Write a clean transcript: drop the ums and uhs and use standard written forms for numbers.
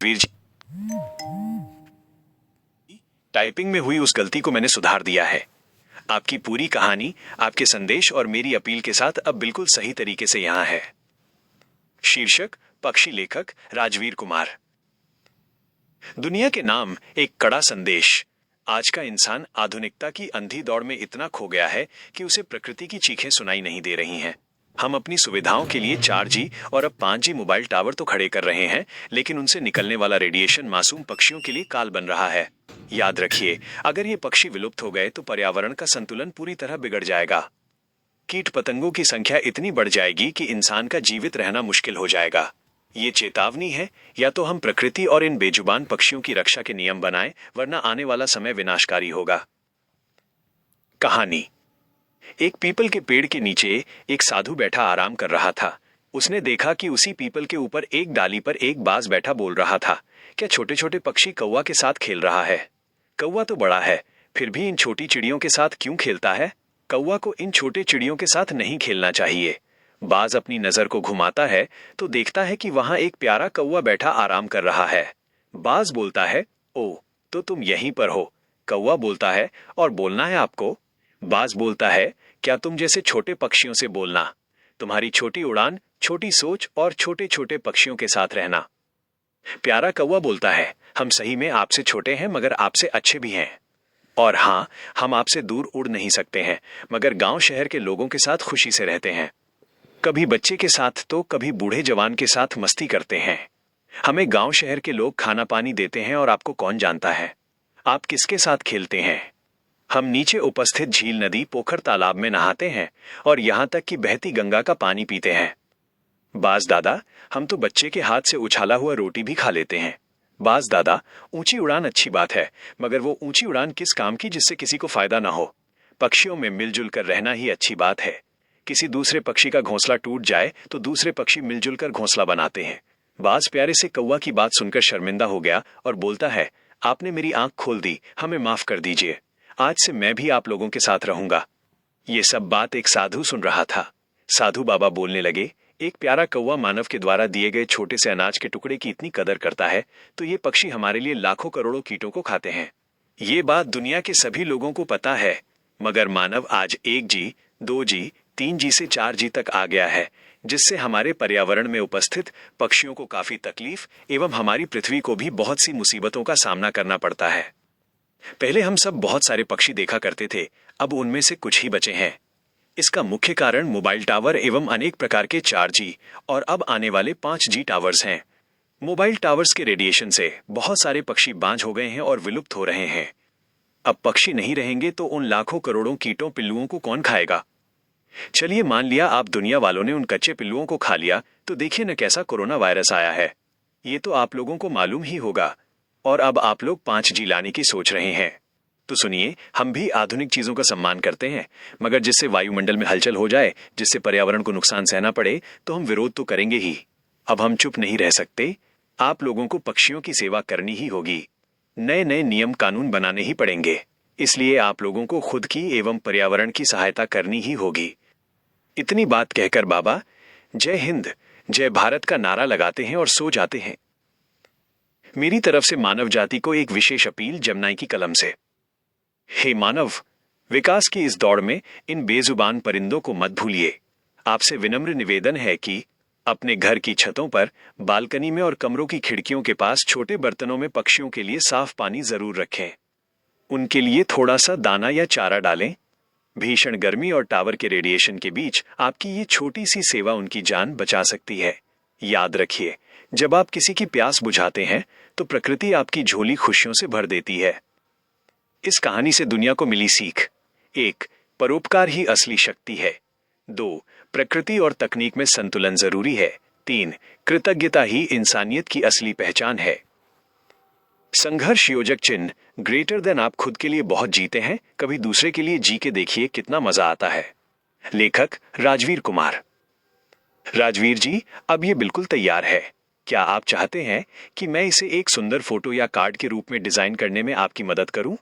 Veer ji, typing में हुई उस गलती को मैंने सुधार दिया है। आपकी पूरी कहानी आपके संदेश और मेरी अपील के साथ अब बिल्कुल सही तरीके से यहां है। शीर्षक पक्षी लेखक राजवीर कुमार। दुनिया के नाम एक कड़ा संदेश। आज का इंसान आधुनिकता की अंधी दौड़ में इतना खो गया है कि उसे प्रकृति की चीखें सुनाई नहीं दे रही हैं। हम अपनी सुविधाओं के लिए 4G और अब 5G मोबाइल टावर तो खड़े कर रहे हैं, लेकिन उनसे निकलने वाला रेडिएशन मासूम पक्षियों के लिए काल बन रहा है। याद रखिए, अगर ये पक्षी विलुप्त हो गए तो पर्यावरण का संतुलन पूरी तरह बिगड़ जाएगा। कीट पतंगों की संख्या इतनी बढ़ जाएगी कि इंसान का जीवित रहना मुश्किल हो जाएगा। ये चेतावनी है, या तो हम प्रकृति और इन बेजुबान पक्षियों की रक्षा के नियम बनाएं, वरना आने वाला समय विनाशकारी होगा। कहानी। एक पीपल के पेड़ के नीचे एक साधु बैठा आराम कर रहा था। उसने देखा कि उसी पीपल के ऊपर एक डाली पर एक बाज बैठा बोल रहा था। क्या छोटे छोटे पक्षी कौवा के साथ खेल रहा है? कौवा तो बड़ा है, फिर भी इन छोटी चिड़ियों के साथ क्यों खेलता है? कौवा को इन छोटे चिड़ियों के साथ नहीं खेलना चाहिए। बाज अपनी नजर को घुमाता है तो देखता है कि वहां एक प्यारा कौवा बैठा आराम कर रहा है। बाज बोलता है, ओ, तो तुम यहीं पर हो। कौवा बोलता है, और बोलना है आपको? बाज बोलता है, क्या तुम जैसे छोटे पक्षियों से बोलना। तुम्हारी छोटी उड़ान, छोटी सोच और छोटे छोटे पक्षियों के साथ रहना। प्यारा कौवा बोलता है, हम सही में आपसे छोटे हैं, मगर आपसे अच्छे भी हैं। और हाँ, हम आपसे दूर उड़ नहीं सकते हैं, मगर गांव शहर के लोगों के साथ खुशी से रहते हैं। कभी बच्चे के साथ तो कभी बूढ़े जवान के साथ मस्ती करते हैं। हमें गांव शहर के लोग खाना पानी देते हैं, और आपको कौन जानता है आप किसके साथ खेलते हैं। हम नीचे उपस्थित झील, नदी, पोखर, तालाब में नहाते हैं, और यहां तक कि बहती गंगा का पानी पीते हैं। बाज दादा, हम तो बच्चे के हाथ से उछाला हुआ रोटी भी खा लेते हैं। बाज दादा, ऊंची उड़ान अच्छी बात है, मगर वो ऊंची उड़ान किस काम की जिससे किसी को फायदा ना हो। पक्षियों में मिलजुल कर रहना ही अच्छी बात है। किसी दूसरे पक्षी का घोंसला टूट जाए तो दूसरे पक्षी मिलजुल कर घोंसला बनाते हैं। बाज प्यारे से कौवा की बात सुनकर शर्मिंदा हो गया और बोलता है, आपने मेरी आंख खोल दी, हमें माफ कर दीजिए। आज से मैं भी आप लोगों के साथ रहूंगा। ये सब बात एक साधु सुन रहा था। साधु बाबा बोलने लगे, एक प्यारा कौवा मानव के द्वारा दिए गए छोटे से अनाज के टुकड़े की इतनी कदर करता है, तो ये पक्षी हमारे लिए लाखों करोड़ों कीटों को खाते हैं। ये बात दुनिया के सभी लोगों को पता है, मगर मानव आज 1G, 2G, 3G से 4G तक आ गया है, जिससे हमारे पर्यावरण में उपस्थित पक्षियों को काफी तकलीफ एवं हमारी पृथ्वी को भी बहुत सी मुसीबतों का सामना करना पड़ता है। पहले हम सब बहुत सारे पक्षी देखा करते थे, अब उनमें से कुछ ही बचे हैं। इसका मुख्य कारण मोबाइल टावर एवं अनेक प्रकार के 4G और अब आने वाले 5G टावर्स हैं। मोबाइल टावर्स के रेडिएशन से बहुत सारे पक्षी बांझ हो गए हैं और विलुप्त हो रहे हैं। अब पक्षी नहीं रहेंगे तो उन लाखों करोड़ों कीटों, पिल्लुओं को कौन खाएगा? चलिए, मान लिया आप दुनिया वालों ने उन कच्चे पिल्लुओं को खा लिया, तो देखिए न कैसा कोरोना वायरस आया है। ये तो आप लोगों को मालूम ही होगा। और अब आप लोग 5G लाने की सोच रहे हैं। तो सुनिए, हम भी आधुनिक चीजों का सम्मान करते हैं, मगर जिससे वायुमंडल में हलचल हो जाए, जिससे पर्यावरण को नुकसान सहना पड़े, तो हम विरोध तो करेंगे ही। अब हम चुप नहीं रह सकते। आप लोगों को पक्षियों की सेवा करनी ही होगी। नए नए नियम कानून बनाने ही पड़ेंगे। इसलिए आप लोगों को खुद की एवं पर्यावरण की सहायता करनी ही होगी। इतनी बात कहकर बाबा जय हिंद, जय भारत का नारा लगाते हैं और सो जाते हैं। मेरी तरफ से मानव जाति को एक विशेष अपील जमनाई की कलम से। हे मानव, विकास की इस दौड़ में इन बेजुबान परिंदों को मत भूलिए। आपसे विनम्र निवेदन है कि अपने घर की छतों पर, बालकनी में और कमरों की खिड़कियों के पास छोटे बर्तनों में पक्षियों के लिए साफ पानी जरूर रखें। उनके लिए थोड़ा सा दाना या चारा डालें। भीषण गर्मी और टावर के रेडिएशन के बीच आपकी ये छोटी सी सेवा उनकी जान बचा सकती है। याद रखिए, जब आप किसी की प्यास बुझाते हैं तो प्रकृति आपकी झोली खुशियों से भर देती है। इस कहानी से दुनिया को मिली सीख: 1. परोपकार ही असली शक्ति है। 2. प्रकृति और तकनीक में संतुलन जरूरी है। 3. कृतज्ञता ही इंसानियत की असली पहचान है। संघर्ष योजक चिन्ह ग्रेटर देन। आप खुद के लिए बहुत जीते हैं, कभी दूसरे के लिए जी के देखिए, कितना मजा आता है। लेखक राजवीर कुमार। राजवीर जी, अब ये बिल्कुल तैयार है। क्या आप चाहते हैं कि मैं इसे एक सुंदर फोटो या कार्ड के रूप में डिजाइन करने में आपकी मदद करूं?